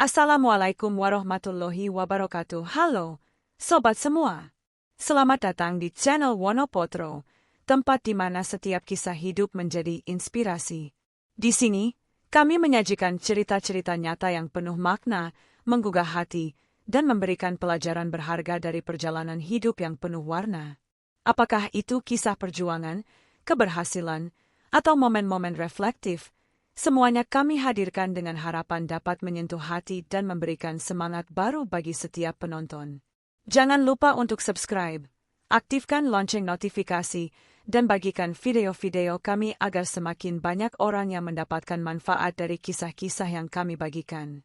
Assalamualaikum warahmatullahi wabarakatuh. Halo, sobat semua. Selamat datang di channel Wonopotro, tempat di mana setiap kisah hidup menjadi inspirasi. Di sini, kami menyajikan cerita-cerita nyata yang penuh makna, menggugah hati, dan memberikan pelajaran berharga dari perjalanan hidup yang penuh warna. Apakah itu kisah perjuangan, keberhasilan, atau momen-momen reflektif? Semuanya kami hadirkan dengan harapan dapat menyentuh hati dan memberikan semangat baru bagi setiap penonton. Jangan lupa untuk subscribe, aktifkan lonceng notifikasi, dan bagikan video-video kami agar semakin banyak orang yang mendapatkan manfaat dari kisah-kisah yang kami bagikan.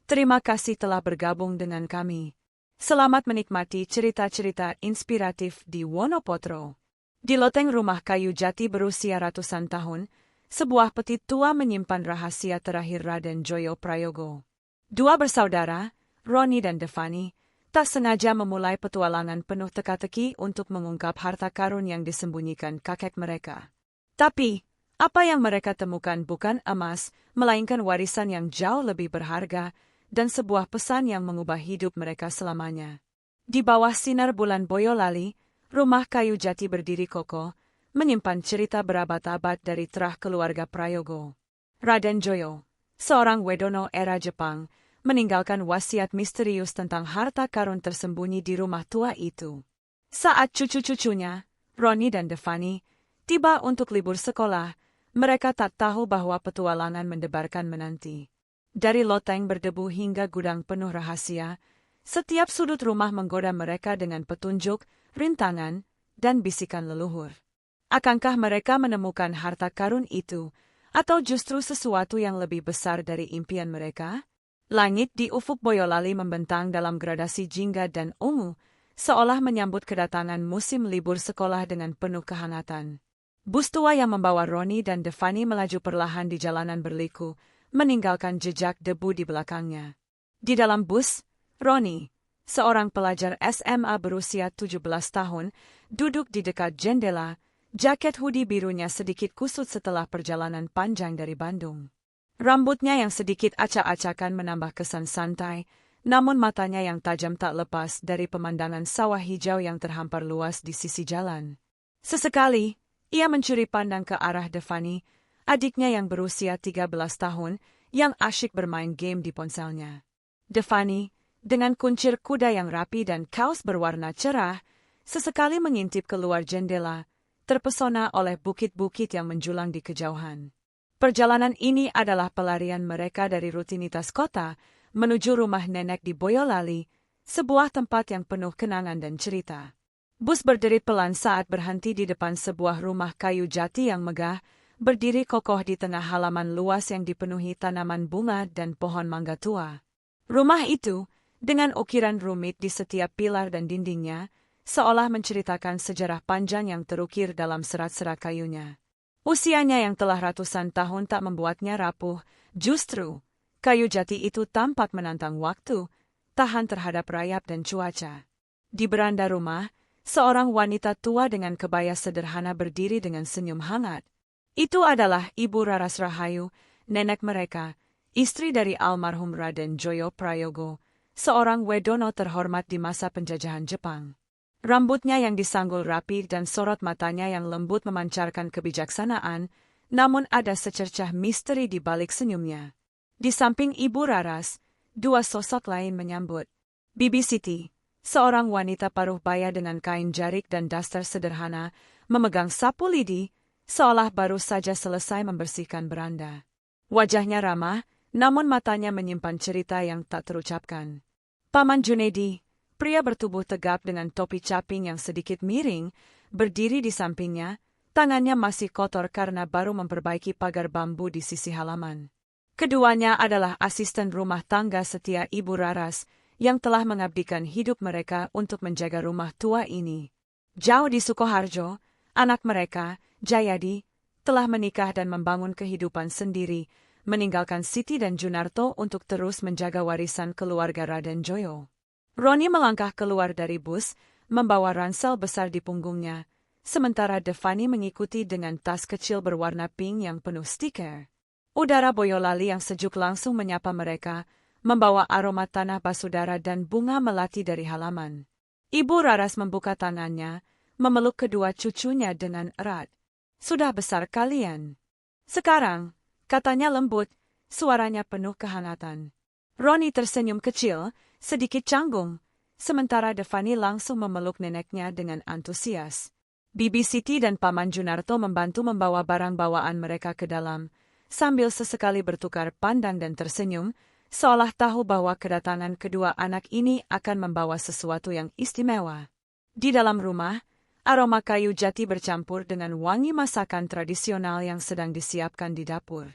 Terima kasih telah bergabung dengan kami. Selamat menikmati cerita-cerita inspiratif di Wonopotro. Di loteng rumah kayu jati berusia ratusan tahun, sebuah peti tua menyimpan rahasia terakhir Raden Joyo Prayogo. Dua bersaudara, Roni dan Devani, tak sengaja memulai petualangan penuh teka-teki untuk mengungkap harta karun yang disembunyikan kakek mereka. Tapi, apa yang mereka temukan bukan emas, melainkan warisan yang jauh lebih berharga, dan sebuah pesan yang mengubah hidup mereka selamanya. Di bawah sinar bulan Boyolali, rumah kayu jati berdiri kokoh, menyimpan cerita berabad-abad dari terah keluarga Prayogo. Raden Joyo, seorang Wedono era Jepang, meninggalkan wasiat misterius tentang harta karun tersembunyi di rumah tua itu. Saat cucu-cucunya, Roni dan Devani, tiba untuk libur sekolah, mereka tak tahu bahwa petualangan mendebarkan menanti. Dari loteng berdebu hingga gudang penuh rahasia, setiap sudut rumah menggoda mereka dengan petunjuk, rintangan, dan bisikan leluhur. Akankah mereka menemukan harta karun itu, atau justru sesuatu yang lebih besar dari impian mereka? Langit di ufuk Boyolali membentang dalam gradasi jingga dan ungu, seolah menyambut kedatangan musim libur sekolah dengan penuh kehangatan. Bus tua yang membawa Roni dan Devani melaju perlahan di jalanan berliku, meninggalkan jejak debu di belakangnya. Di dalam bus, Roni, seorang pelajar SMA berusia 17 tahun, duduk di dekat jendela. Jaket hoodie birunya sedikit kusut setelah perjalanan panjang dari Bandung. Rambutnya yang sedikit acak-acakan menambah kesan santai, namun matanya yang tajam tak lepas dari pemandangan sawah hijau yang terhampar luas di sisi jalan. Sesekali, ia mencuri pandang ke arah Devani, adiknya yang berusia 13 tahun, yang asyik bermain game di ponselnya. Devani, dengan kuncir kuda yang rapi dan kaos berwarna cerah, sesekali mengintip keluar jendela, terpesona oleh bukit-bukit yang menjulang di kejauhan. Perjalanan ini adalah pelarian mereka dari rutinitas kota menuju rumah nenek di Boyolali, sebuah tempat yang penuh kenangan dan cerita. Bus berderit pelan saat berhenti di depan sebuah rumah kayu jati yang megah, berdiri kokoh di tengah halaman luas yang dipenuhi tanaman bunga dan pohon mangga tua. Rumah itu, dengan ukiran rumit di setiap pilar dan dindingnya, seolah menceritakan sejarah panjang yang terukir dalam serat-serat kayunya. Usianya yang telah ratusan tahun tak membuatnya rapuh, justru, kayu jati itu tampak menantang waktu, tahan terhadap rayap dan cuaca. Di beranda rumah, seorang wanita tua dengan kebaya sederhana berdiri dengan senyum hangat. Itu adalah Ibu Raras Rahayu, nenek mereka, istri dari almarhum Raden Joyo Prayogo, seorang Wedono terhormat di masa penjajahan Jepang. Rambutnya yang disanggul rapi dan sorot matanya yang lembut memancarkan kebijaksanaan, namun ada secercah misteri di balik senyumnya. Di samping Ibu Raras, dua sosok lain menyambut. Bibi Siti, seorang wanita paruh baya dengan kain jarik dan daster sederhana, memegang sapu lidi, seolah baru saja selesai membersihkan beranda. Wajahnya ramah, namun matanya menyimpan cerita yang tak terucapkan. Paman Junedi, pria bertubuh tegap dengan topi caping yang sedikit miring, berdiri di sampingnya, tangannya masih kotor karena baru memperbaiki pagar bambu di sisi halaman. Keduanya adalah asisten rumah tangga setia Ibu Raras, yang telah mengabdikan hidup mereka untuk menjaga rumah tua ini. Jauh di Sukoharjo, anak mereka, Jayadi, telah menikah dan membangun kehidupan sendiri, meninggalkan Siti dan Junarto untuk terus menjaga warisan keluarga Raden Joyo. Roni melangkah keluar dari bus, membawa ransel besar di punggungnya, sementara Devani mengikuti dengan tas kecil berwarna pink yang penuh stiker. Udara Boyolali yang sejuk langsung menyapa mereka, membawa aroma tanah basudara dan bunga melati dari halaman. Ibu Raras membuka tangannya, memeluk kedua cucunya dengan erat. "Sudah besar kalian. Sekarang," katanya lembut, suaranya penuh kehangatan. Roni tersenyum kecil, sedikit canggung, sementara Devani langsung memeluk neneknya dengan antusias. Bibi Siti dan Paman Junarto membantu membawa barang bawaan mereka ke dalam, sambil sesekali bertukar pandang dan tersenyum, seolah tahu bahwa kedatangan kedua anak ini akan membawa sesuatu yang istimewa. Di dalam rumah, aroma kayu jati bercampur dengan wangi masakan tradisional yang sedang disiapkan di dapur.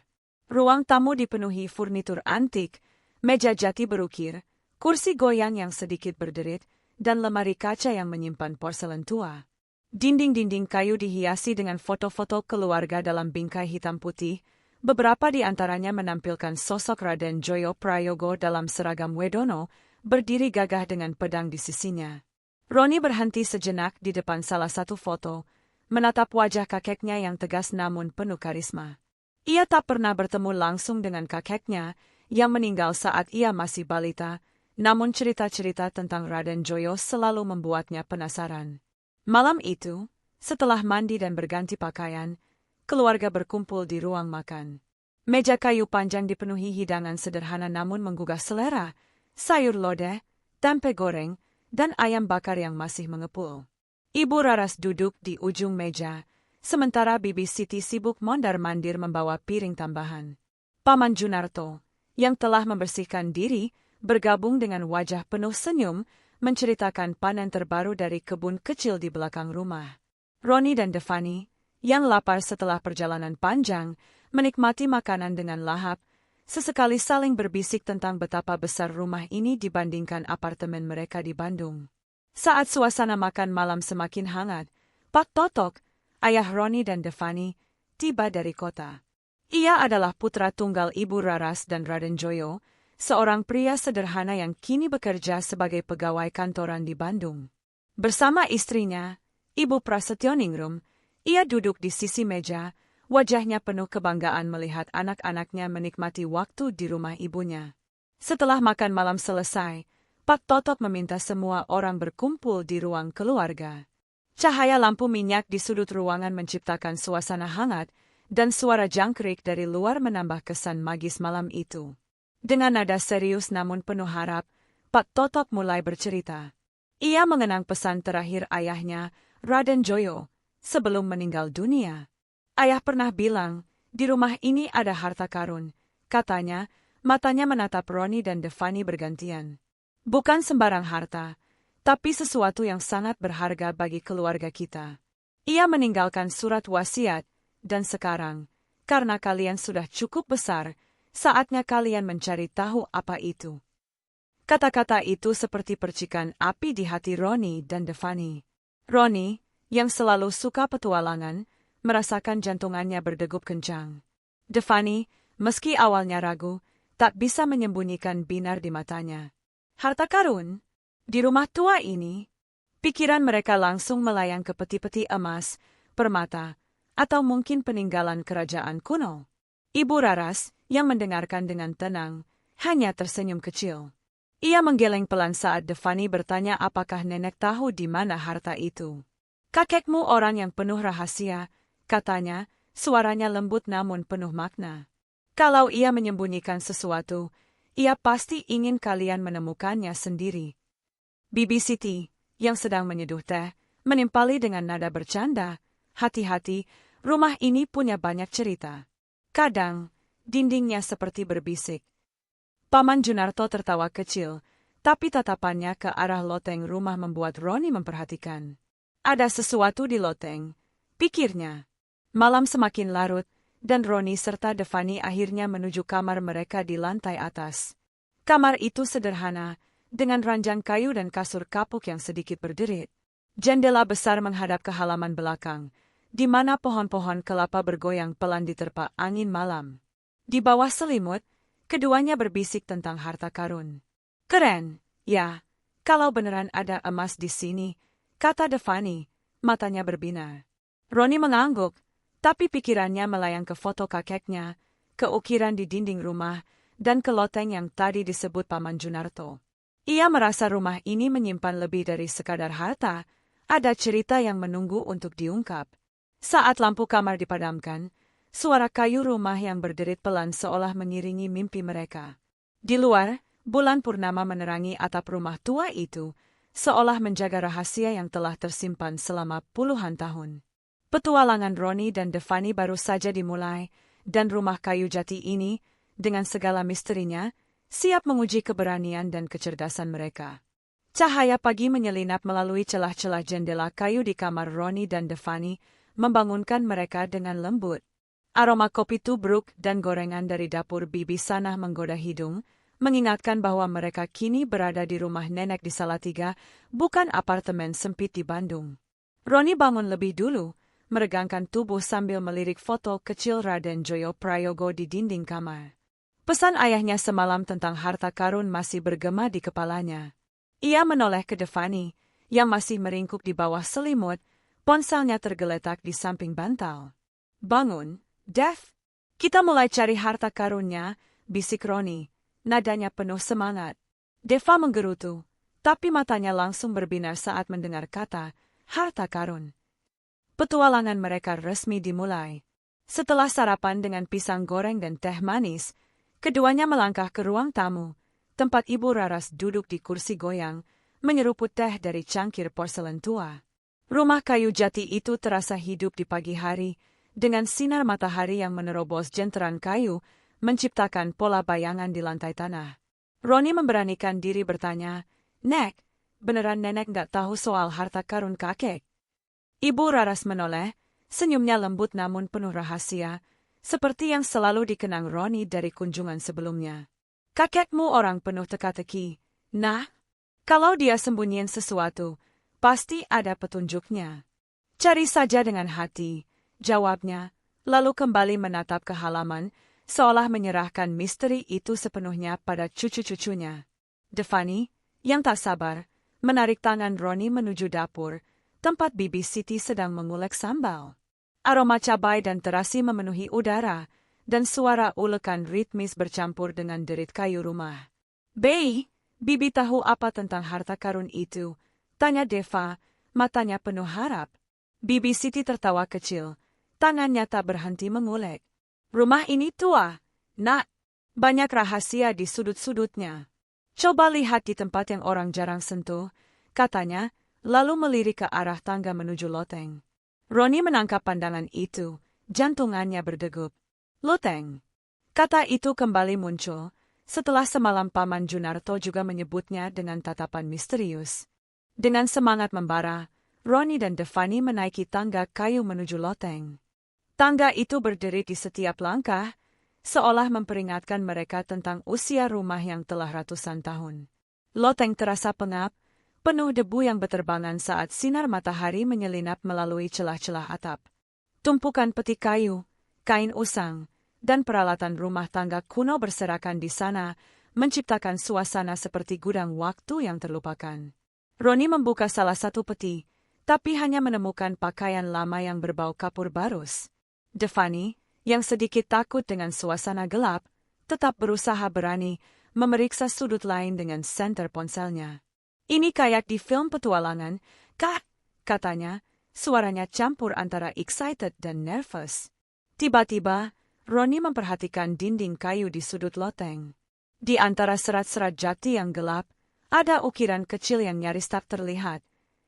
Ruang tamu dipenuhi furnitur antik, meja jati berukir, kursi goyang yang sedikit berderit, dan lemari kaca yang menyimpan porselen tua. Dinding-dinding kayu dihiasi dengan foto-foto keluarga dalam bingkai hitam putih, beberapa di antaranya menampilkan sosok Raden Joyo Prayogo dalam seragam Wedono, berdiri gagah dengan pedang di sisinya. Roni berhenti sejenak di depan salah satu foto, menatap wajah kakeknya yang tegas namun penuh karisma. Ia tak pernah bertemu langsung dengan kakeknya, yang meninggal saat ia masih balita, namun cerita-cerita tentang Raden Joyo selalu membuatnya penasaran. Malam itu, setelah mandi dan berganti pakaian, keluarga berkumpul di ruang makan. Meja kayu panjang dipenuhi hidangan sederhana namun menggugah selera, sayur lodeh, tempe goreng, dan ayam bakar yang masih mengepul. Ibu Raras duduk di ujung meja, sementara Bibi Siti sibuk mondar-mandir membawa piring tambahan. Paman Junarto, yang telah membersihkan diri, bergabung dengan wajah penuh senyum, menceritakan panen terbaru dari kebun kecil di belakang rumah. Roni dan Devani, yang lapar setelah perjalanan panjang, menikmati makanan dengan lahap, sesekali saling berbisik tentang betapa besar rumah ini dibandingkan apartemen mereka di Bandung. Saat suasana makan malam semakin hangat, Pak Totok, ayah Roni dan Devani, tiba dari kota. Ia adalah putra tunggal Ibu Raras dan Raden Joyo, seorang pria sederhana yang kini bekerja sebagai pegawai kantoran di Bandung. Bersama istrinya, Ibu Prasetyaningrum, ia duduk di sisi meja, wajahnya penuh kebanggaan melihat anak-anaknya menikmati waktu di rumah ibunya. Setelah makan malam selesai, Pak Totok meminta semua orang berkumpul di ruang keluarga. Cahaya lampu minyak di sudut ruangan menciptakan suasana hangat, dan suara jangkrik dari luar menambah kesan magis malam itu. Dengan nada serius namun penuh harap, Pak Totok mulai bercerita. Ia mengenang pesan terakhir ayahnya, Raden Joyo, sebelum meninggal dunia. Ayah pernah bilang, di rumah ini ada harta karun, katanya, matanya menatap Roni dan Devani bergantian. Bukan sembarang harta, tapi sesuatu yang sangat berharga bagi keluarga kita. Ia meninggalkan surat wasiat, dan sekarang, karena kalian sudah cukup besar, saatnya kalian mencari tahu apa itu. Kata-kata itu seperti percikan api di hati Roni dan Devani. Roni, yang selalu suka petualangan, merasakan jantungannya berdegup kencang. Devani, meski awalnya ragu, tak bisa menyembunyikan binar di matanya. Harta karun? Di rumah tua ini? Pikiran mereka langsung melayang ke peti-peti emas, permata, atau mungkin peninggalan kerajaan kuno. Ibu Raras, yang mendengarkan dengan tenang, hanya tersenyum kecil. Ia menggeleng pelan saat Devani bertanya apakah nenek tahu di mana harta itu. Kakekmu orang yang penuh rahasia, katanya, suaranya lembut namun penuh makna. Kalau ia menyembunyikan sesuatu, ia pasti ingin kalian menemukannya sendiri. Bibi Siti, yang sedang menyeduh teh, menimpali dengan nada bercanda, hati-hati, rumah ini punya banyak cerita. Kadang, dindingnya seperti berbisik. Paman Junarto tertawa kecil, tapi tatapannya ke arah loteng rumah membuat Roni memperhatikan. Ada sesuatu di loteng, pikirnya. Malam semakin larut, dan Roni serta Devani akhirnya menuju kamar mereka di lantai atas. Kamar itu sederhana, dengan ranjang kayu dan kasur kapuk yang sedikit berderit. Jendela besar menghadap ke halaman belakang, di mana pohon-pohon kelapa bergoyang pelan diterpa angin malam. Di bawah selimut, keduanya berbisik tentang harta karun. Keren, ya, kalau beneran ada emas di sini, kata Devani, matanya berbinar. Roni mengangguk, tapi pikirannya melayang ke foto kakeknya, ke ukiran di dinding rumah, dan ke loteng yang tadi disebut Paman Junarto. Ia merasa rumah ini menyimpan lebih dari sekadar harta, ada cerita yang menunggu untuk diungkap. Saat lampu kamar dipadamkan, suara kayu rumah yang berderit pelan seolah mengiringi mimpi mereka. Di luar, bulan purnama menerangi atap rumah tua itu, seolah menjaga rahasia yang telah tersimpan selama puluhan tahun. Petualangan Ronnie dan Devani baru saja dimulai, dan rumah kayu jati ini, dengan segala misterinya, siap menguji keberanian dan kecerdasan mereka. Cahaya pagi menyelinap melalui celah-celah jendela kayu di kamar Ronnie dan Devani, membangunkan mereka dengan lembut. Aroma kopi tubruk dan gorengan dari dapur bibi Sanah menggoda hidung, mengingatkan bahwa mereka kini berada di rumah nenek di Salatiga, bukan apartemen sempit di Bandung. Ronnie bangun lebih dulu, meregangkan tubuh sambil melirik foto kecil Raden Joyo Prayogo di dinding kamar. Pesan ayahnya semalam tentang harta karun masih bergema di kepalanya. Ia menoleh ke Devani, yang masih meringkuk di bawah selimut, ponselnya tergeletak di samping bantal. "Bangun, Dev. Kita mulai cari harta karunnya," bisik Ronnie. Nadanya penuh semangat. Deva menggerutu, tapi matanya langsung berbinar saat mendengar kata, harta karun. Petualangan mereka resmi dimulai. Setelah sarapan dengan pisang goreng dan teh manis, keduanya melangkah ke ruang tamu, tempat Ibu Raras duduk di kursi goyang, menyeruput teh dari cangkir porselen tua. Rumah kayu jati itu terasa hidup di pagi hari, dengan sinar matahari yang menerobos jenteran kayu, menciptakan pola bayangan di lantai tanah. Ronnie memberanikan diri bertanya, "Nek, beneran nenek nggak tahu soal harta karun kakek?" Ibu Raras menoleh, senyumnya lembut namun penuh rahasia, seperti yang selalu dikenang Ronnie dari kunjungan sebelumnya. "Kakekmu orang penuh teka-teki. Nah, kalau dia sembunyiin sesuatu, pasti ada petunjuknya. Cari saja dengan hati," jawabnya, lalu kembali menatap ke halaman, seolah menyerahkan misteri itu sepenuhnya pada cucu-cucunya. Devani, yang tak sabar, menarik tangan Ronnie menuju dapur, tempat Bibi Siti sedang mengulek sambal. Aroma cabai dan terasi memenuhi udara, dan suara ulekan ritmis bercampur dengan derit kayu rumah. "Bei, Bibi tahu apa tentang harta karun itu?" tanya Deva, matanya penuh harap. Bibi Siti tertawa kecil, tangannya tak berhenti mengulek. "Rumah ini tua, Nak. Banyak rahasia di sudut-sudutnya. Coba lihat di tempat yang orang jarang sentuh," katanya, lalu melirik ke arah tangga menuju loteng. Ronnie menangkap pandangan itu, jantungannya berdegup. "Loteng." Kata itu kembali muncul, setelah semalam Paman Junarto juga menyebutnya dengan tatapan misterius. Dengan semangat membara, Ronnie dan Devani menaiki tangga kayu menuju loteng. Tangga itu berdiri di setiap langkah, seolah memperingatkan mereka tentang usia rumah yang telah ratusan tahun. Loteng terasa pengap, penuh debu yang berterbangan saat sinar matahari menyelinap melalui celah-celah atap. Tumpukan peti kayu, kain usang, dan peralatan rumah tangga kuno berserakan di sana, menciptakan suasana seperti gudang waktu yang terlupakan. Ronnie membuka salah satu peti, tapi hanya menemukan pakaian lama yang berbau kapur barus. Devani, yang sedikit takut dengan suasana gelap, tetap berusaha berani memeriksa sudut lain dengan senter ponselnya. "Ini kayak di film petualangan, Kak," katanya, suaranya campur antara excited dan nervous. Tiba-tiba, Ronnie memperhatikan dinding kayu di sudut loteng. Di antara serat-serat jati yang gelap, ada ukiran kecil yang nyaris tak terlihat,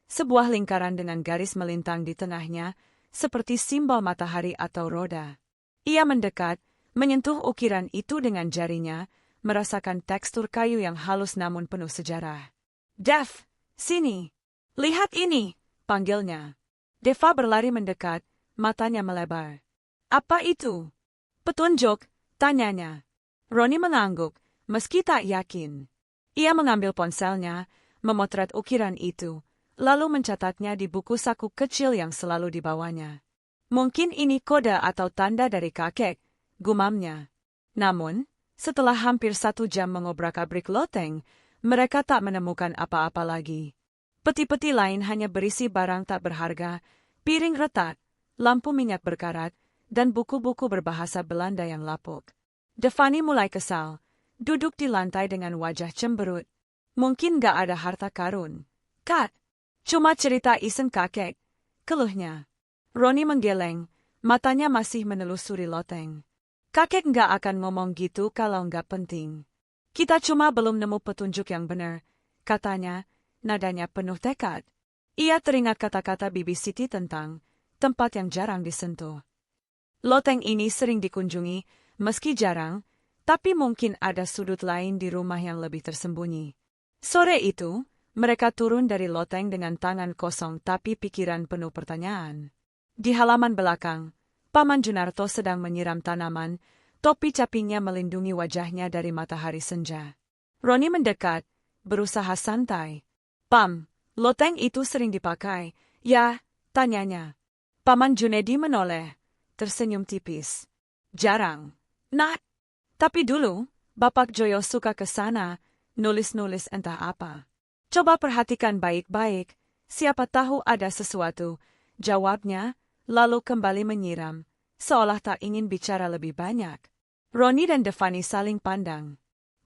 sebuah lingkaran dengan garis melintang di tengahnya, seperti simbol matahari atau roda. Ia mendekat, menyentuh ukiran itu dengan jarinya, merasakan tekstur kayu yang halus namun penuh sejarah. "Dev, sini. Lihat ini," panggilnya. Deva berlari mendekat, matanya melebar. "Apa itu?" "Petunjuk," tanyanya. Ronnie mengangguk, meski tak yakin. Ia mengambil ponselnya, memotret ukiran itu, lalu mencatatnya di buku saku kecil yang selalu dibawanya. "Mungkin ini kode atau tanda dari kakek," gumamnya. Namun, setelah hampir 1 jam mengobrak-abrik loteng, mereka tak menemukan apa-apa lagi. Peti-peti lain hanya berisi barang tak berharga, piring retak, lampu minyak berkarat, dan buku-buku berbahasa Belanda yang lapuk. Devani mulai kesal, duduk di lantai dengan wajah cemberut. Mungkin gak ada harta karun. Kat, cuma cerita iseng kakek, keluhnya. Roni menggeleng, matanya masih menelusuri loteng. Kakek gak akan ngomong gitu kalau gak penting. Kita cuma belum nemu petunjuk yang benar, katanya, nadanya penuh tekad. Ia teringat kata-kata Bibi Siti tentang tempat yang jarang disentuh. Loteng ini sering dikunjungi, meski jarang, tapi mungkin ada sudut lain di rumah yang lebih tersembunyi. Sore itu, mereka turun dari loteng dengan tangan kosong tapi pikiran penuh pertanyaan. Di halaman belakang, Paman Junarto sedang menyiram tanaman, topi capingnya melindungi wajahnya dari matahari senja. Roni mendekat, berusaha santai. Pam, loteng itu sering dipakai, ya, tanyanya. Paman Junedi menoleh, tersenyum tipis. Jarang. Nak. Tapi dulu, Bapak Joyo suka ke sana, nulis-nulis entah apa. Coba perhatikan baik-baik, siapa tahu ada sesuatu, jawabnya, lalu kembali menyiram, seolah tak ingin bicara lebih banyak. Roni dan Devani saling pandang.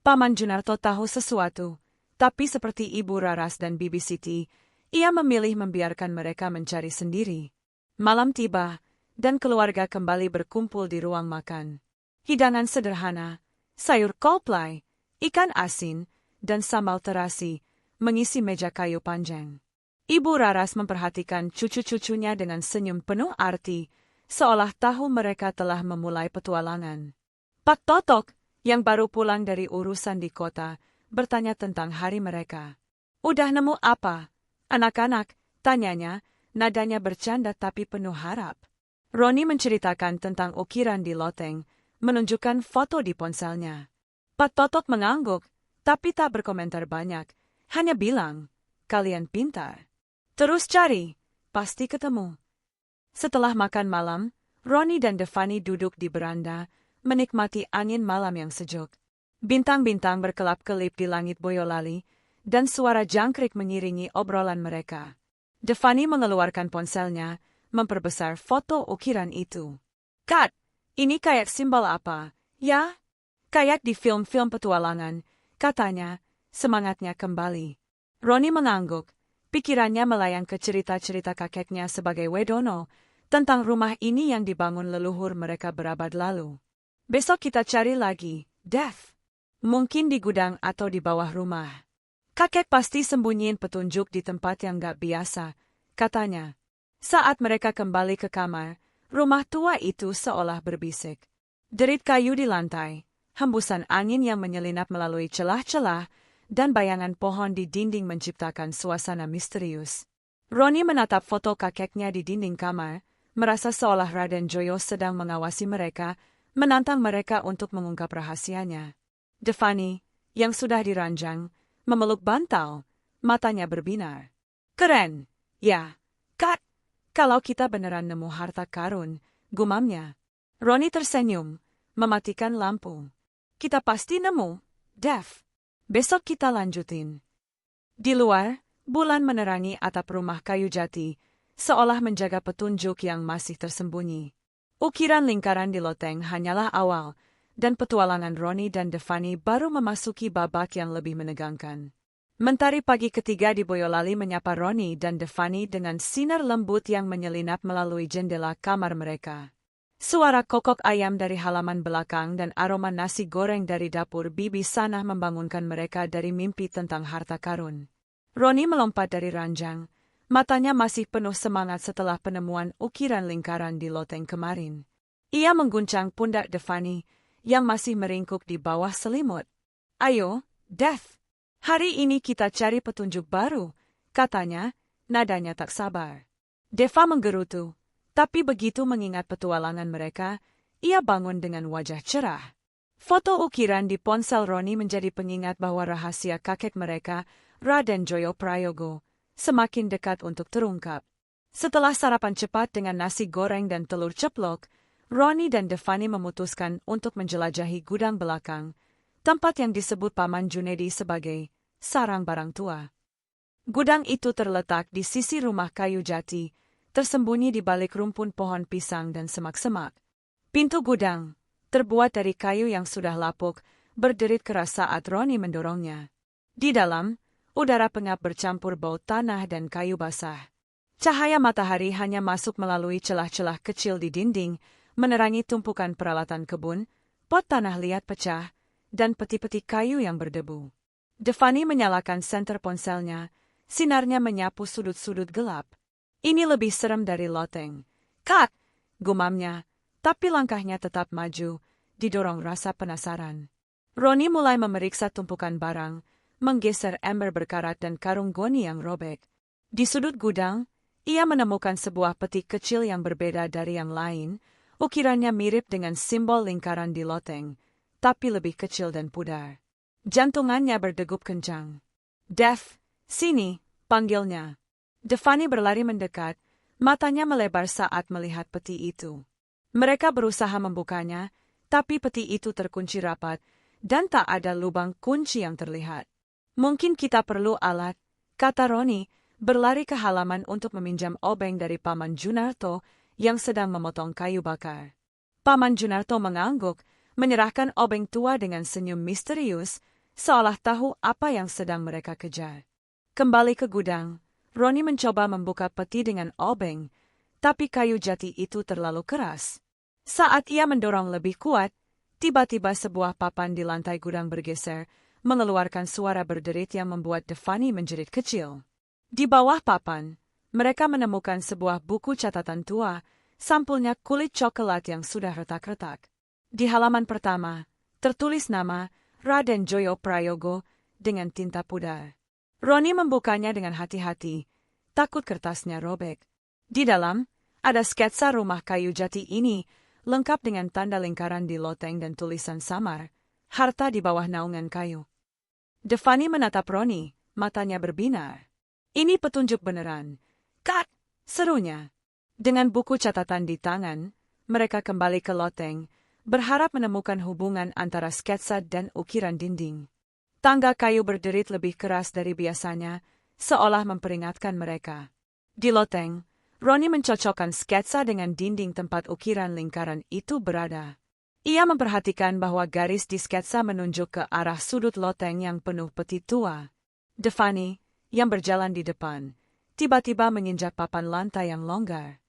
Paman Junarto tahu sesuatu, tapi seperti Ibu Raras dan Bibi Siti, ia memilih membiarkan mereka mencari sendiri. Malam tiba, dan keluarga kembali berkumpul di ruang makan. Hidangan sederhana, sayur kolplai, ikan asin, dan sambal terasi, mengisi meja kayu panjang. Ibu Raras memperhatikan cucu-cucunya dengan senyum penuh arti, seolah tahu mereka telah memulai petualangan. Pak Totok, yang baru pulang dari urusan di kota, bertanya tentang hari mereka. Udah nemu apa? Anak-anak, tanyanya, nadanya bercanda tapi penuh harap. Roni menceritakan tentang ukiran di loteng, menunjukkan foto di ponselnya. Pak Totok mengangguk, tapi tak berkomentar banyak, hanya bilang, kalian pintar. Terus cari, pasti ketemu. Setelah makan malam, Roni dan Devani duduk di beranda, menikmati angin malam yang sejuk. Bintang-bintang berkelap-kelip di langit Boyolali, dan suara jangkrik mengiringi obrolan mereka. Devani mengeluarkan ponselnya, memperbesar foto ukiran itu. Kat, ini kayak simbol apa, ya? Kayak di film-film petualangan, katanya, semangatnya kembali. Roni mengangguk, pikirannya melayang ke cerita-cerita kakeknya sebagai Wedono, tentang rumah ini yang dibangun leluhur mereka berabad lalu. Besok kita cari lagi, Dev. Mungkin di gudang atau di bawah rumah. Kakek pasti sembunyiin petunjuk di tempat yang gak biasa, katanya. Saat mereka kembali ke kamar, rumah tua itu seolah berbisik. Derit kayu di lantai, hembusan angin yang menyelinap melalui celah-celah, dan bayangan pohon di dinding menciptakan suasana misterius. Roni menatap foto kakeknya di dinding kamar, merasa seolah Raden Joyo sedang mengawasi mereka, menantang mereka untuk mengungkap rahasianya. Devani, yang sudah diranjang, memeluk bantal, matanya berbinar. Keren, ya, Kak. Kalau kita beneran nemu harta karun, gumamnya. Roni tersenyum, mematikan lampu. Kita pasti nemu, Dev. Besok kita lanjutin. Di luar, bulan menerangi atap rumah kayu jati, seolah menjaga petunjuk yang masih tersembunyi. Ukiran lingkaran di loteng hanyalah awal, dan petualangan Roni dan Devani baru memasuki babak yang lebih menegangkan. Mentari pagi ketiga di Boyolali menyapa Roni dan Devani dengan sinar lembut yang menyelinap melalui jendela kamar mereka. Suara kokok ayam dari halaman belakang dan aroma nasi goreng dari dapur Bibi Sanah membangunkan mereka dari mimpi tentang harta karun. Roni melompat dari ranjang, matanya masih penuh semangat setelah penemuan ukiran lingkaran di loteng kemarin. Ia mengguncang pundak Devani, yang masih meringkuk di bawah selimut. Ayo, Dev. Hari ini kita cari petunjuk baru, katanya, nadanya tak sabar. Deva menggerutu, tapi begitu mengingat petualangan mereka, ia bangun dengan wajah cerah. Foto ukiran di ponsel Roni menjadi pengingat bahwa rahasia kakek mereka, Raden Joyo Prayogo, semakin dekat untuk terungkap. Setelah sarapan cepat dengan nasi goreng dan telur ceplok, Roni dan Devani memutuskan untuk menjelajahi gudang belakang, tempat yang disebut Paman Junedi sebagai sarang barang tua. Gudang itu terletak di sisi rumah kayu jati, tersembunyi di balik rumpun pohon pisang dan semak-semak. Pintu gudang, terbuat dari kayu yang sudah lapuk, berderit keras saat Ronnie mendorongnya. Di dalam, udara pengap bercampur bau tanah dan kayu basah. Cahaya matahari hanya masuk melalui celah-celah kecil di dinding, menerangi tumpukan peralatan kebun, pot tanah liat pecah, dan peti-peti kayu yang berdebu. Devani menyalakan senter ponselnya, sinarnya menyapu sudut-sudut gelap. Ini lebih serem dari loteng. Kak! Gumamnya, tapi langkahnya tetap maju, didorong rasa penasaran. Ronnie mulai memeriksa tumpukan barang, menggeser ember berkarat dan karung goni yang robek. Di sudut gudang, ia menemukan sebuah peti kecil yang berbeda dari yang lain, ukirannya mirip dengan simbol lingkaran di loteng, tapi lebih kecil dan pudar. Jantungannya berdegup kencang. Dev, sini, panggilnya. Devani berlari mendekat, matanya melebar saat melihat peti itu. Mereka berusaha membukanya, tapi peti itu terkunci rapat, dan tak ada lubang kunci yang terlihat. Mungkin kita perlu alat, kata Ronnie, berlari ke halaman untuk meminjam obeng dari Paman Junarto yang sedang memotong kayu bakar. Paman Junarto mengangguk, menyerahkan obeng tua dengan senyum misterius, seolah tahu apa yang sedang mereka kejar. Kembali ke gudang, Ronnie mencoba membuka peti dengan obeng, tapi kayu jati itu terlalu keras. Saat ia mendorong lebih kuat, tiba-tiba sebuah papan di lantai gudang bergeser, mengeluarkan suara berderit yang membuat Devani menjerit kecil. Di bawah papan, mereka menemukan sebuah buku catatan tua, sampulnya kulit coklat yang sudah retak-retak. Di halaman pertama, tertulis nama Raden Joyo Prayogo dengan tinta pudar. Ronnie membukanya dengan hati-hati, takut kertasnya robek. Di dalam, ada sketsa rumah kayu jati ini, lengkap dengan tanda lingkaran di loteng dan tulisan samar, harta di bawah naungan kayu. Devani menatap Ronnie, matanya berbinar. Ini petunjuk beneran. Kak, serunya. Dengan buku catatan di tangan, mereka kembali ke loteng, berharap menemukan hubungan antara sketsa dan ukiran dinding. Tangga kayu berderit lebih keras dari biasanya, seolah memperingatkan mereka. Di loteng, Ronnie mencocokkan sketsa dengan dinding tempat ukiran lingkaran itu berada. Ia memperhatikan bahwa garis di sketsa menunjuk ke arah sudut loteng yang penuh peti tua. Devani, yang berjalan di depan, tiba-tiba menginjak papan lantai yang longgar.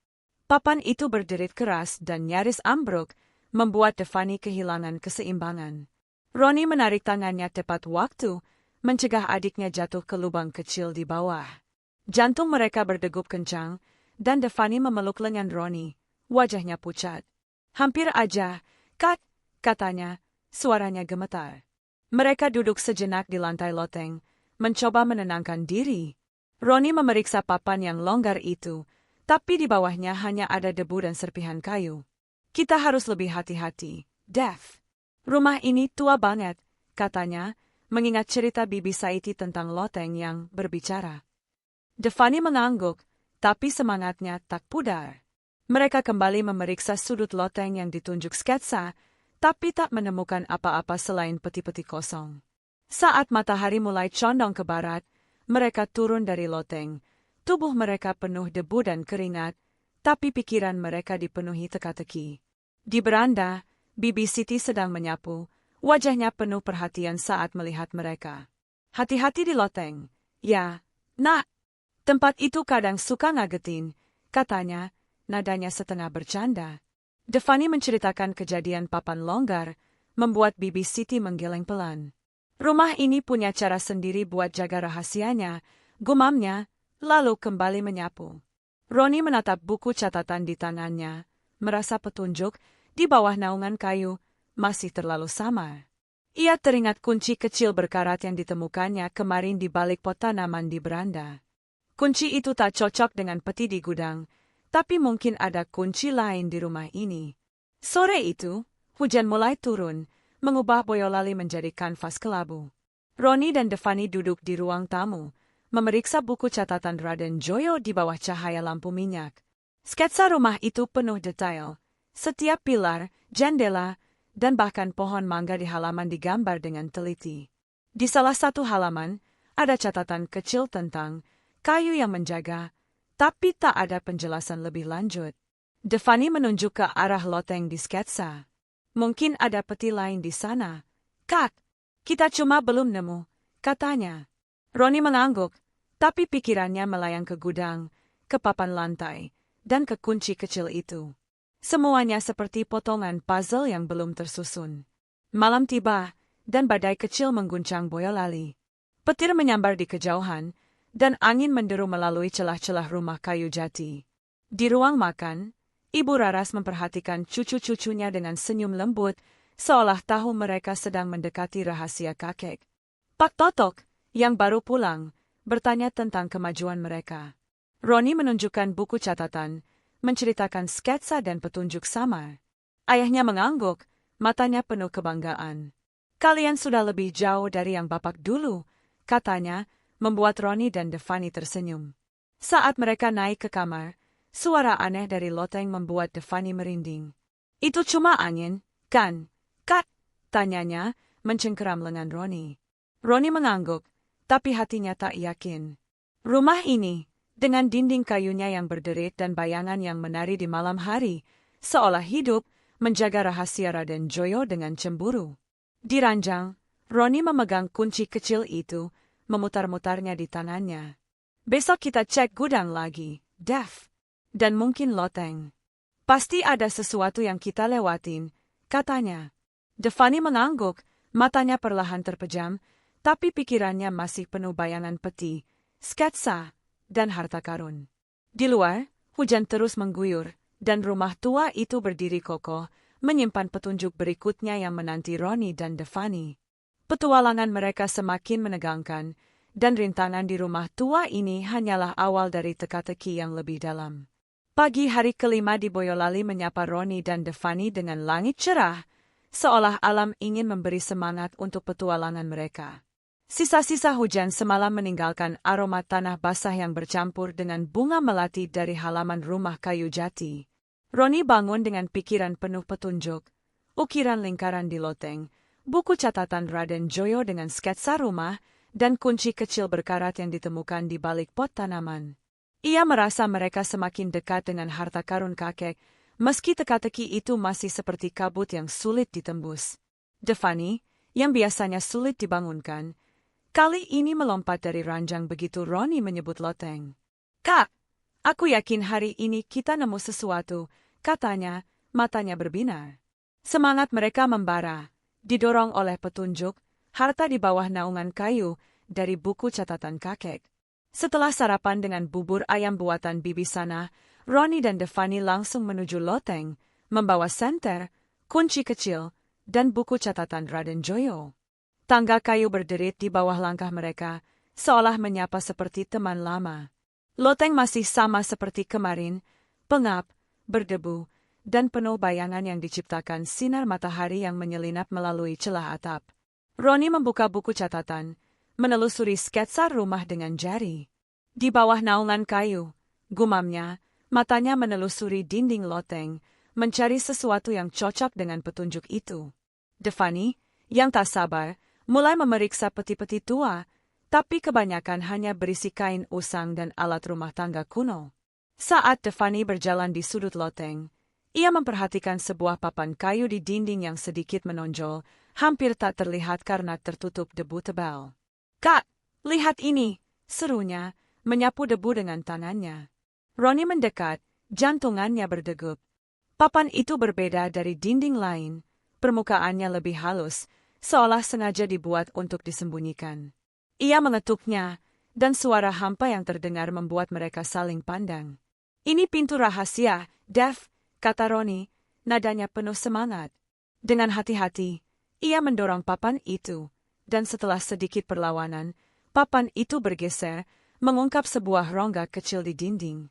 Papan itu berderit keras dan nyaris ambruk, membuat Devani kehilangan keseimbangan. Ronnie menarik tangannya tepat waktu, mencegah adiknya jatuh ke lubang kecil di bawah. Jantung mereka berdegup kencang, dan Devani memeluk lengan Ronnie, wajahnya pucat. Hampir aja, Kak, katanya, suaranya gemetar. Mereka duduk sejenak di lantai loteng, mencoba menenangkan diri. Ronnie memeriksa papan yang longgar itu, tapi di bawahnya hanya ada debu dan serpihan kayu. Kita harus lebih hati-hati, Dev. Rumah ini tua banget, katanya, mengingat cerita Bibi Saiti tentang loteng yang berbicara. Devani mengangguk, tapi semangatnya tak pudar. Mereka kembali memeriksa sudut loteng yang ditunjuk sketsa, tapi tak menemukan apa-apa selain peti-peti kosong. Saat matahari mulai condong ke barat, mereka turun dari loteng. Tubuh mereka penuh debu dan keringat, tapi pikiran mereka dipenuhi teka-teki. Di beranda, Bibi Siti sedang menyapu, wajahnya penuh perhatian saat melihat mereka. Hati-hati di loteng, ya, nak. Tempat itu kadang suka ngagetin, katanya, nadanya setengah bercanda. Devani menceritakan kejadian papan longgar, membuat Bibi Siti menggeleng pelan. Rumah ini punya cara sendiri buat jaga rahasianya, gumamnya, lalu kembali menyapu. Ronnie menatap buku catatan di tangannya, merasa petunjuk, di bawah naungan kayu, masih terlalu samar. Ia teringat kunci kecil berkarat yang ditemukannya kemarin di balik pot tanaman di beranda. Kunci itu tak cocok dengan peti di gudang, tapi mungkin ada kunci lain di rumah ini. Sore itu, hujan mulai turun, mengubah Boyolali menjadi kanvas kelabu. Ronnie dan Devani duduk di ruang tamu, memeriksa buku catatan Raden Joyo di bawah cahaya lampu minyak. Sketsa rumah itu penuh detail. Setiap pilar, jendela, dan bahkan pohon mangga di halaman digambar dengan teliti. Di salah satu halaman, ada catatan kecil tentang kayu yang menjaga, tapi tak ada penjelasan lebih lanjut. Devani menunjuk ke arah loteng di sketsa. Mungkin ada peti lain di sana, Kak, kita cuma belum nemu, katanya. Roni mengangguk, tapi pikirannya melayang ke gudang, ke papan lantai, dan ke kunci kecil itu. Semuanya seperti potongan puzzle yang belum tersusun. Malam tiba, dan badai kecil mengguncang Boyolali. Petir menyambar di kejauhan, dan angin menderu melalui celah-celah rumah kayu jati. Di ruang makan, Ibu Raras memperhatikan cucu-cucunya dengan senyum lembut, seolah tahu mereka sedang mendekati rahasia kakek. Pak Totok, yang baru pulang, bertanya tentang kemajuan mereka. Roni menunjukkan buku catatan, menceritakan sketsa dan petunjuk samar. Ayahnya mengangguk, matanya penuh kebanggaan. Kalian sudah lebih jauh dari yang Bapak dulu, katanya, membuat Roni dan Devani tersenyum. Saat mereka naik ke kamar, suara aneh dari loteng membuat Devani merinding. Itu cuma angin, kan? Kak, tanyanya, mencengkeram lengan Roni. Roni mengangguk, tapi hatinya tak yakin. Rumah ini, dengan dinding kayunya yang berderit dan bayangan yang menari di malam hari, seolah hidup, menjaga rahasia Raden Joyo dengan cemburu. Di ranjang, Roni memegang kunci kecil itu, memutar-mutarnya di tangannya. Besok kita cek gudang lagi, Dev. Dan mungkin loteng. Pasti ada sesuatu yang kita lewatin, katanya. Devani mengangguk, matanya perlahan terpejam, tapi pikirannya masih penuh bayangan peti, sketsa, dan harta karun. Di luar, hujan terus mengguyur, dan rumah tua itu berdiri kokoh, menyimpan petunjuk berikutnya yang menanti Roni dan Devani. Petualangan mereka semakin menegangkan, dan rintangan di rumah tua ini hanyalah awal dari teka-teki yang lebih dalam. Pagi hari kelima di Boyolali menyapa Roni dan Devani dengan langit cerah, seolah alam ingin memberi semangat untuk petualangan mereka. Sisa-sisa hujan semalam meninggalkan aroma tanah basah yang bercampur dengan bunga melati dari halaman rumah kayu jati. Roni bangun dengan pikiran penuh petunjuk, ukiran lingkaran di loteng, buku catatan Raden Joyo dengan sketsa rumah, dan kunci kecil berkarat yang ditemukan di balik pot tanaman. Ia merasa mereka semakin dekat dengan harta karun kakek, meski teka-teki itu masih seperti kabut yang sulit ditembus. Devani, yang biasanya sulit dibangunkan, kali ini melompat dari ranjang begitu Roni menyebut loteng. Kak, aku yakin hari ini kita nemu sesuatu, katanya, matanya berbinar. Semangat mereka membara, didorong oleh petunjuk, harta di bawah naungan kayu, dari buku catatan kakek. Setelah sarapan dengan bubur ayam buatan bibi sana, Roni dan Devani langsung menuju loteng, membawa senter, kunci kecil, dan buku catatan Raden Joyo. Tangga kayu berderit di bawah langkah mereka, seolah menyapa seperti teman lama. Loteng masih sama seperti kemarin, pengap, berdebu, dan penuh bayangan yang diciptakan sinar matahari yang menyelinap melalui celah atap. Roni membuka buku catatan, menelusuri sketsa rumah dengan jari. Di bawah naungan kayu, gumamnya, matanya menelusuri dinding loteng, mencari sesuatu yang cocok dengan petunjuk itu. Devani, yang tak sabar, mulai memeriksa peti-peti tua, tapi kebanyakan hanya berisi kain usang dan alat rumah tangga kuno. Saat Devani berjalan di sudut loteng, ia memperhatikan sebuah papan kayu di dinding yang sedikit menonjol, hampir tak terlihat karena tertutup debu tebal. Kak, lihat ini, serunya, menyapu debu dengan tangannya. Roni mendekat, jantungannya berdegup. Papan itu berbeda dari dinding lain, permukaannya lebih halus, seolah sengaja dibuat untuk disembunyikan. Ia mengetuknya, dan suara hampa yang terdengar membuat mereka saling pandang. Ini pintu rahasia, Dev, kata Roni, nadanya penuh semangat. Dengan hati-hati, ia mendorong papan itu, dan setelah sedikit perlawanan, papan itu bergeser, mengungkap sebuah rongga kecil di dinding.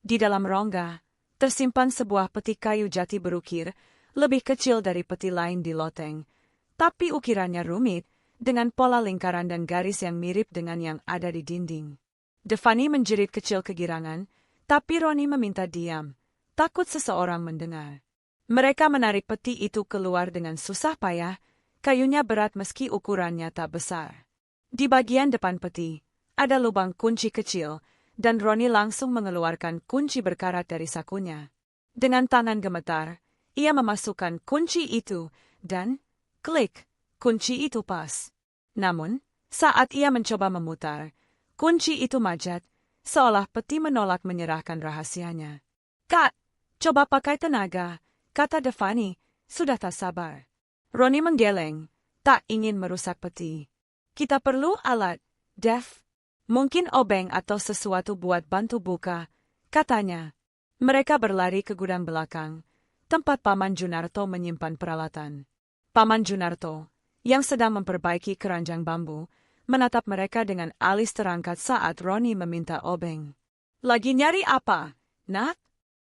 Di dalam rongga, tersimpan sebuah peti kayu jati berukir, lebih kecil dari peti lain di loteng, tapi ukirannya rumit, dengan pola lingkaran dan garis yang mirip dengan yang ada di dinding. Devani menjerit kecil kegirangan, tapi Roni meminta diam, takut seseorang mendengar. Mereka menarik peti itu keluar dengan susah payah, kayunya berat meski ukurannya tak besar. Di bagian depan peti, ada lubang kunci kecil, dan Roni langsung mengeluarkan kunci berkarat dari sakunya. Dengan tangan gemetar, ia memasukkan kunci itu, dan, klik, kunci itu pas. Namun, saat ia mencoba memutar, kunci itu majat, seolah peti menolak menyerahkan rahasianya. "Kak, coba pakai tenaga," kata Devani, sudah tak sabar. Roni menggeleng, tak ingin merusak peti. "Kita perlu alat, Dev. Mungkin obeng atau sesuatu buat bantu buka," katanya. Mereka berlari ke gudang belakang, tempat Paman Junarto menyimpan peralatan. Paman Junarto, yang sedang memperbaiki keranjang bambu, menatap mereka dengan alis terangkat saat Roni meminta obeng. "Lagi nyari apa, Nak?"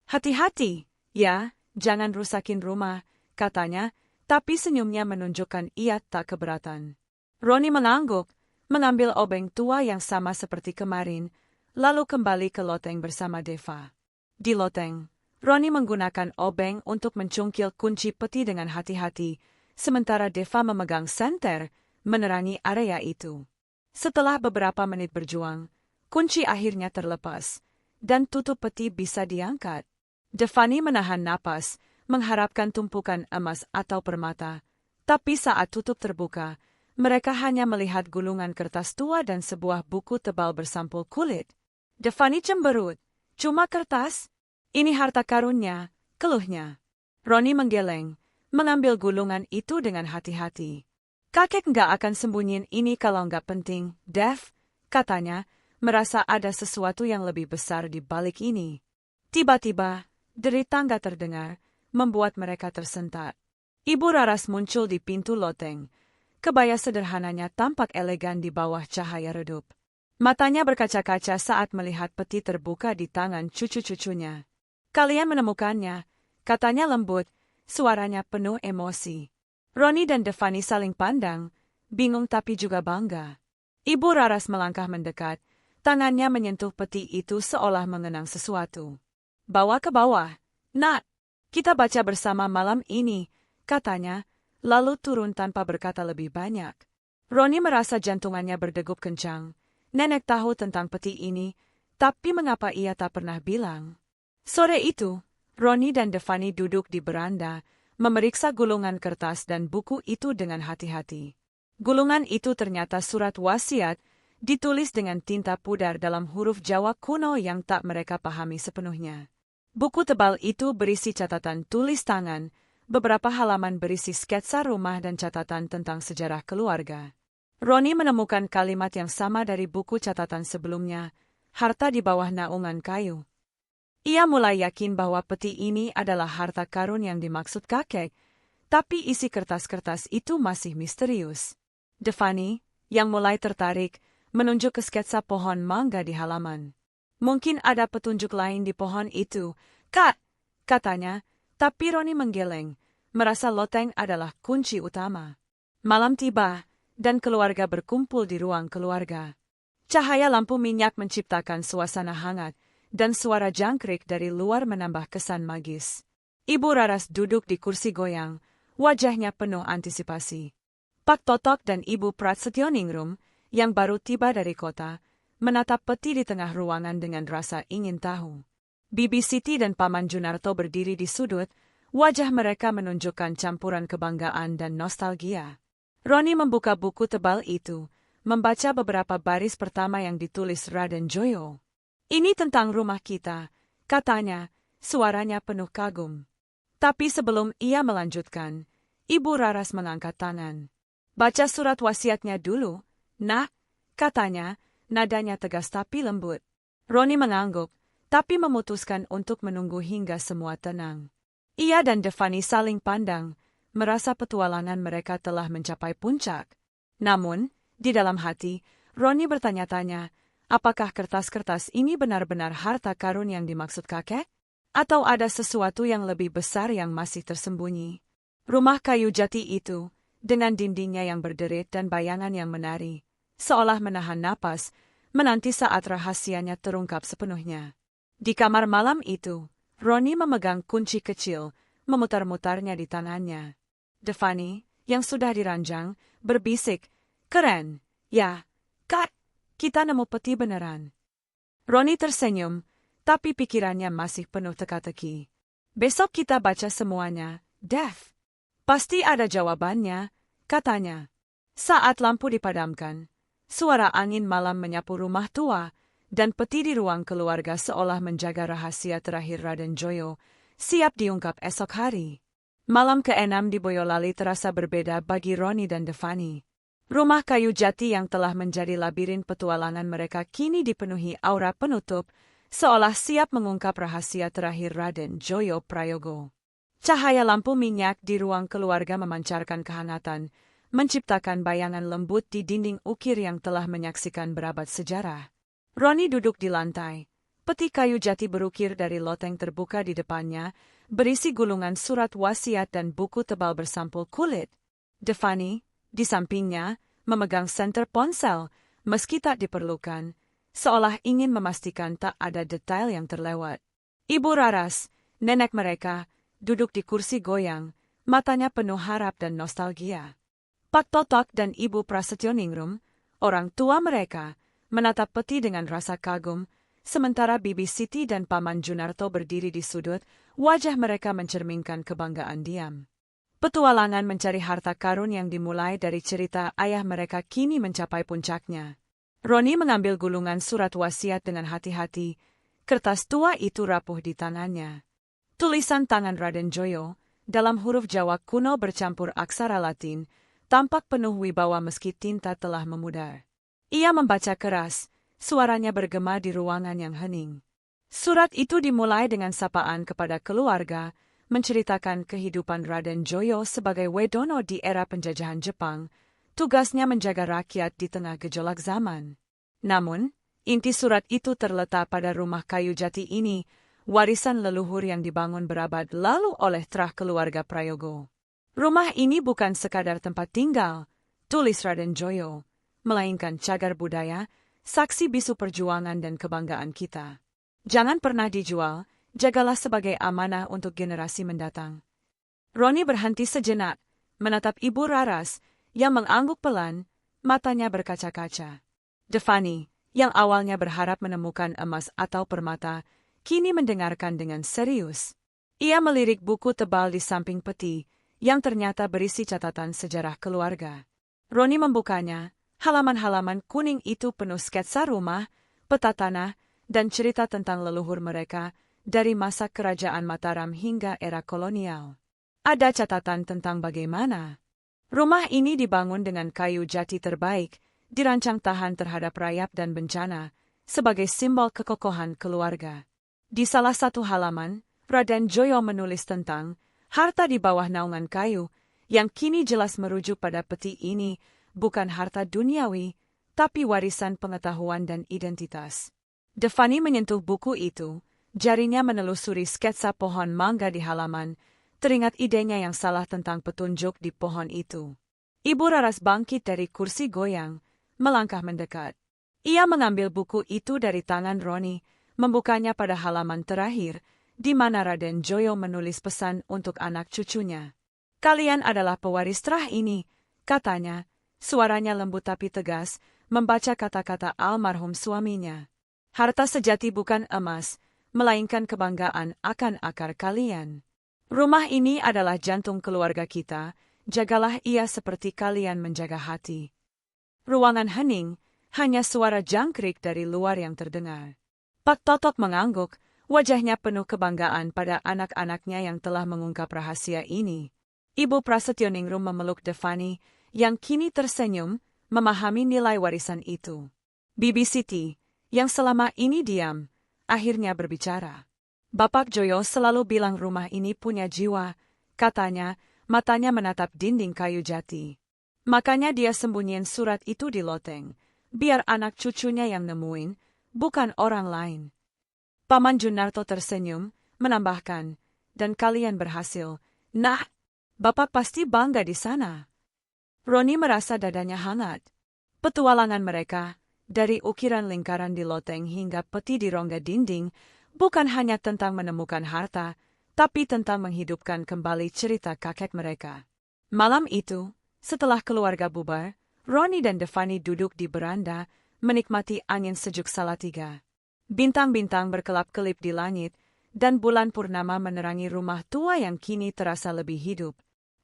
"Hati-hati, ya, jangan rusakin rumah," katanya, tapi senyumnya menunjukkan ia tak keberatan. Roni mengangguk, mengambil obeng tua yang sama seperti kemarin, lalu kembali ke loteng bersama Deva. Di loteng, Roni menggunakan obeng untuk mencungkil kunci peti dengan hati-hati, sementara Deva memegang senter, menerangi area itu. Setelah beberapa menit berjuang, kunci akhirnya terlepas, dan tutup peti bisa diangkat. Devani menahan napas, mengharapkan tumpukan emas atau permata, tapi saat tutup terbuka, mereka hanya melihat gulungan kertas tua dan sebuah buku tebal bersampul kulit. Devani cemberut. "Cuma kertas? Ini harta karunnya," keluhnya. Roni menggeleng, mengambil gulungan itu dengan hati-hati. "Kakek nggak akan sembunyiin ini kalau nggak penting, Dev," katanya, merasa ada sesuatu yang lebih besar di balik ini. Tiba-tiba, derit tangga terdengar, membuat mereka tersentak. Ibu Raras muncul di pintu loteng. Kebaya sederhananya tampak elegan di bawah cahaya redup. Matanya berkaca-kaca saat melihat peti terbuka di tangan cucu-cucunya. "Kalian menemukannya," katanya lembut, suaranya penuh emosi. Roni dan Devani saling pandang, bingung tapi juga bangga. Ibu Raras melangkah mendekat, tangannya menyentuh peti itu seolah mengenang sesuatu. "Bawa ke bawah, Nak. Kita baca bersama malam ini," katanya, lalu turun tanpa berkata lebih banyak. Roni merasa jantungannya berdegup kencang. Nenek tahu tentang peti ini, tapi mengapa ia tak pernah bilang? Sore itu, Roni dan Devani duduk di beranda, memeriksa gulungan kertas dan buku itu dengan hati-hati. Gulungan itu ternyata surat wasiat, ditulis dengan tinta pudar dalam huruf Jawa kuno yang tak mereka pahami sepenuhnya. Buku tebal itu berisi catatan tulis tangan, beberapa halaman berisi sketsa rumah dan catatan tentang sejarah keluarga. Roni menemukan kalimat yang sama dari buku catatan sebelumnya, harta di bawah naungan kayu. Ia mulai yakin bahwa peti ini adalah harta karun yang dimaksud kakek, tapi isi kertas-kertas itu masih misterius. Devani, yang mulai tertarik, menunjuk ke sketsa pohon mangga di halaman. "Mungkin ada petunjuk lain di pohon itu, Kak," katanya, tapi Roni menggeleng, merasa loteng adalah kunci utama. Malam tiba, dan keluarga berkumpul di ruang keluarga. Cahaya lampu minyak menciptakan suasana hangat, dan suara jangkrik dari luar menambah kesan magis. Ibu Raras duduk di kursi goyang, wajahnya penuh antisipasi. Pak Totok dan Ibu Prasetyaningrum, yang baru tiba dari kota, menatap peti di tengah ruangan dengan rasa ingin tahu. Bibi Siti dan Paman Junarto berdiri di sudut, wajah mereka menunjukkan campuran kebanggaan dan nostalgia. Roni membuka buku tebal itu, membaca beberapa baris pertama yang ditulis Raden Joyo. "Ini tentang rumah kita," katanya, suaranya penuh kagum. Tapi sebelum ia melanjutkan, Ibu Raras mengangkat tangan. "Baca surat wasiatnya dulu, Nak," katanya, nadanya tegas tapi lembut. Roni mengangguk, tapi memutuskan untuk menunggu hingga semua tenang. Ia dan Devani saling pandang, merasa petualangan mereka telah mencapai puncak. Namun, di dalam hati, Roni bertanya-tanya, apakah kertas-kertas ini benar-benar harta karun yang dimaksud kakek? Atau ada sesuatu yang lebih besar yang masih tersembunyi? Rumah kayu jati itu, dengan dindingnya yang berderit dan bayangan yang menari, seolah menahan napas, menanti saat rahasianya terungkap sepenuhnya. Di kamar malam itu, Roni memegang kunci kecil, memutar-mutarnya di tangannya. Devani, yang sudah diranjang, berbisik, "Keren, ya, Kak, kita nemu peti beneran." Roni tersenyum, tapi pikirannya masih penuh teka-teki. "Besok kita baca semuanya, Dev. Pasti ada jawabannya," katanya. Saat lampu dipadamkan, suara angin malam menyapu rumah tua, dan peti di ruang keluarga seolah menjaga rahasia terakhir Raden Joyo, siap diungkap esok hari. Malam ke-6 di Boyolali terasa berbeda bagi Roni dan Devani. Rumah kayu jati yang telah menjadi labirin petualangan mereka kini dipenuhi aura penutup, seolah siap mengungkap rahasia terakhir Raden Joyo Prayogo. Cahaya lampu minyak di ruang keluarga memancarkan kehangatan, menciptakan bayangan lembut di dinding ukir yang telah menyaksikan berabad sejarah. Roni duduk di lantai. Peti kayu jati berukir dari loteng terbuka di depannya, berisi gulungan surat wasiat dan buku tebal bersampul kulit. Devani, di sampingnya, memegang senter ponsel, meski tak diperlukan, seolah ingin memastikan tak ada detail yang terlewat. Ibu Raras, nenek mereka, duduk di kursi goyang, matanya penuh harap dan nostalgia. Pak Totok dan Ibu Prasetyo-ningrum, orang tua mereka, menatap peti dengan rasa kagum, sementara Bibi Siti dan Paman Junarto berdiri di sudut, wajah mereka mencerminkan kebanggaan diam. Petualangan mencari harta karun yang dimulai dari cerita ayah mereka kini mencapai puncaknya. Roni mengambil gulungan surat wasiat dengan hati-hati, kertas tua itu rapuh di tangannya. Tulisan tangan Raden Joyo, dalam huruf Jawa kuno bercampur aksara Latin, tampak penuh wibawa meski tinta telah memudar. Ia membaca keras, suaranya bergema di ruangan yang hening. Surat itu dimulai dengan sapaan kepada keluarga, menceritakan kehidupan Raden Joyo sebagai Wedono di era penjajahan Jepang, tugasnya menjaga rakyat di tengah gejolak zaman. Namun, inti surat itu terletak pada rumah kayu jati ini, warisan leluhur yang dibangun berabad lalu oleh terah keluarga Prayogo. Rumah ini bukan sekadar tempat tinggal, tulis Raden Joyo, melainkan cagar budaya, saksi bisu perjuangan dan kebanggaan kita. Jangan pernah dijual, jagalah sebagai amanah untuk generasi mendatang. Roni berhenti sejenak, menatap Ibu Raras, yang mengangguk pelan, matanya berkaca-kaca. Devani, yang awalnya berharap menemukan emas atau permata, kini mendengarkan dengan serius. Ia melirik buku tebal di samping peti, yang ternyata berisi catatan sejarah keluarga. Roni membukanya, halaman-halaman kuning itu penuh sketsa rumah, peta tanah, dan cerita tentang leluhur mereka, dari masa kerajaan Mataram hingga era kolonial. Ada catatan tentang bagaimana rumah ini dibangun dengan kayu jati terbaik, dirancang tahan terhadap rayap dan bencana, sebagai simbol kekokohan keluarga. Di salah satu halaman, Raden Joyo menulis tentang harta di bawah naungan kayu, yang kini jelas merujuk pada peti ini, bukan harta duniawi, tapi warisan pengetahuan dan identitas. Devani menyentuh buku itu, jarinya menelusuri sketsa pohon mangga di halaman, teringat idenya yang salah tentang petunjuk di pohon itu. Ibu Raras bangkit dari kursi goyang, melangkah mendekat. Ia mengambil buku itu dari tangan Roni, membukanya pada halaman terakhir, di mana Raden Joyo menulis pesan untuk anak cucunya. Kalian adalah pewaris terah ini, katanya, suaranya lembut tapi tegas, membaca kata-kata almarhum suaminya. Harta sejati bukan emas, melainkan kebanggaan akan akar kalian. Rumah ini adalah jantung keluarga kita, jagalah ia seperti kalian menjaga hati. Ruangan hening, hanya suara jangkrik dari luar yang terdengar. Pak Totok mengangguk, wajahnya penuh kebanggaan pada anak-anaknya yang telah mengungkap rahasia ini. Ibu Prasetyo-ningrum memeluk Devani, yang kini tersenyum, memahami nilai warisan itu. Bibi Siti, yang selama ini diam, akhirnya berbicara. Bapak Joyo selalu bilang rumah ini punya jiwa, katanya, matanya menatap dinding kayu jati. Makanya dia sembunyiin surat itu di loteng, biar anak cucunya yang nemuin, bukan orang lain. Paman Junarto tersenyum, menambahkan, dan kalian berhasil. Nah, Bapak pasti bangga di sana. Roni merasa dadanya hangat. Petualangan mereka, dari ukiran lingkaran di loteng hingga peti di rongga dinding, bukan hanya tentang menemukan harta, tapi tentang menghidupkan kembali cerita kakek mereka. Malam itu, setelah keluarga bubar, Roni dan Devani duduk di beranda, menikmati angin sejuk Salatiga. Bintang-bintang berkelap-kelip di langit, dan bulan purnama menerangi rumah tua yang kini terasa lebih hidup.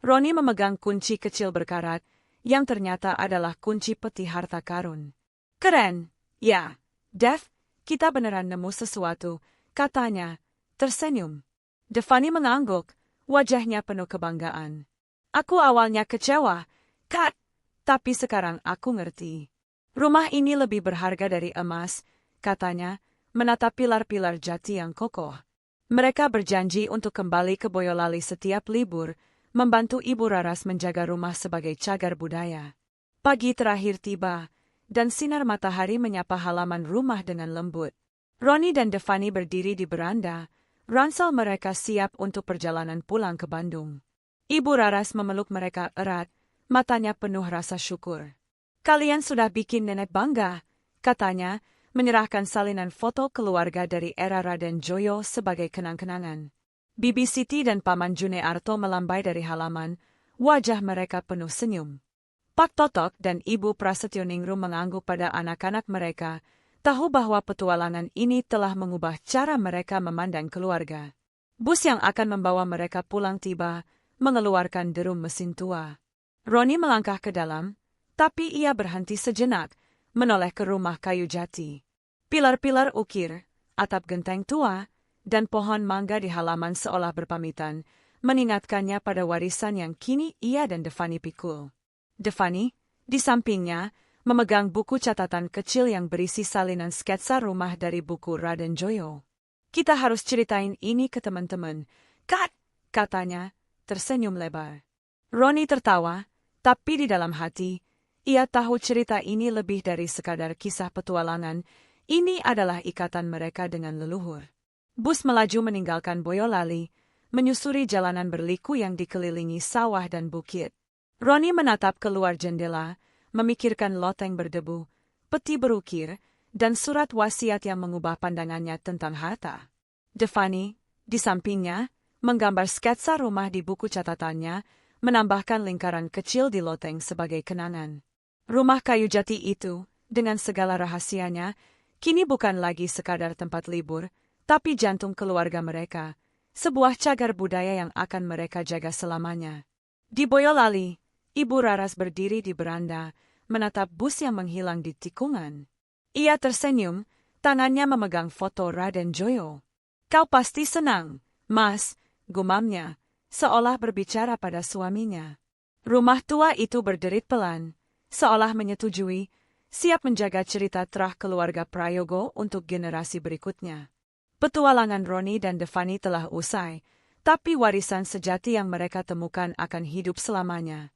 Roni memegang kunci kecil berkarat, yang ternyata adalah kunci peti harta karun. Keren, ya, Dev, kita beneran nemu sesuatu, katanya, tersenyum. Devani mengangguk, wajahnya penuh kebanggaan. Aku awalnya kecewa, Kak, tapi sekarang aku ngerti. Rumah ini lebih berharga dari emas, katanya, menatap pilar-pilar jati yang kokoh. Mereka berjanji untuk kembali ke Boyolali setiap libur, membantu Ibu Raras menjaga rumah sebagai cagar budaya. Pagi terakhir tiba, dan sinar matahari menyapa halaman rumah dengan lembut. Roni dan Devani berdiri di beranda, ransel mereka siap untuk perjalanan pulang ke Bandung. Ibu Raras memeluk mereka erat, matanya penuh rasa syukur. Kalian sudah bikin nenek bangga, katanya, menyerahkan salinan foto keluarga dari era Raden Joyo sebagai kenang-kenangan. Bibi Siti dan Paman June Arto melambai dari halaman, wajah mereka penuh senyum. Pak Totok dan Ibu Prasetyo-ningrum mengangguk pada anak-anak mereka, tahu bahwa petualangan ini telah mengubah cara mereka memandang keluarga. Bus yang akan membawa mereka pulang tiba, mengeluarkan derum mesin tua. Roni melangkah ke dalam, tapi ia berhenti sejenak, menoleh ke rumah kayu jati. Pilar-pilar ukir, atap genteng tua, dan pohon mangga di halaman seolah berpamitan, mengingatkannya pada warisan yang kini ia dan Devani pikul. Devani, di sampingnya, memegang buku catatan kecil yang berisi salinan sketsa rumah dari buku Raden Joyo. Kita harus ceritain ini ke teman-teman, Kak, katanya, tersenyum lebar. Roni tertawa, tapi di dalam hati, ia tahu cerita ini lebih dari sekadar kisah petualangan, ini adalah ikatan mereka dengan leluhur. Bus melaju meninggalkan Boyolali, menyusuri jalanan berliku yang dikelilingi sawah dan bukit. Roni menatap keluar jendela, memikirkan loteng berdebu, peti berukir, dan surat wasiat yang mengubah pandangannya tentang harta. Devani, di sampingnya, menggambar sketsa rumah di buku catatannya, menambahkan lingkaran kecil di loteng sebagai kenangan. Rumah kayu jati itu, dengan segala rahasianya, kini bukan lagi sekadar tempat libur, tapi jantung keluarga mereka, sebuah cagar budaya yang akan mereka jaga selamanya. Di Boyolali, Ibu Raras berdiri di beranda, menatap bus yang menghilang di tikungan. Ia tersenyum, tangannya memegang foto Raden Joyo. Kau pasti senang, Mas, gumamnya, seolah berbicara pada suaminya. Rumah tua itu berderit pelan, seolah menyetujui, siap menjaga cerita terah keluarga Prayogo untuk generasi berikutnya. Petualangan Roni dan Devani telah usai, tapi warisan sejati yang mereka temukan akan hidup selamanya.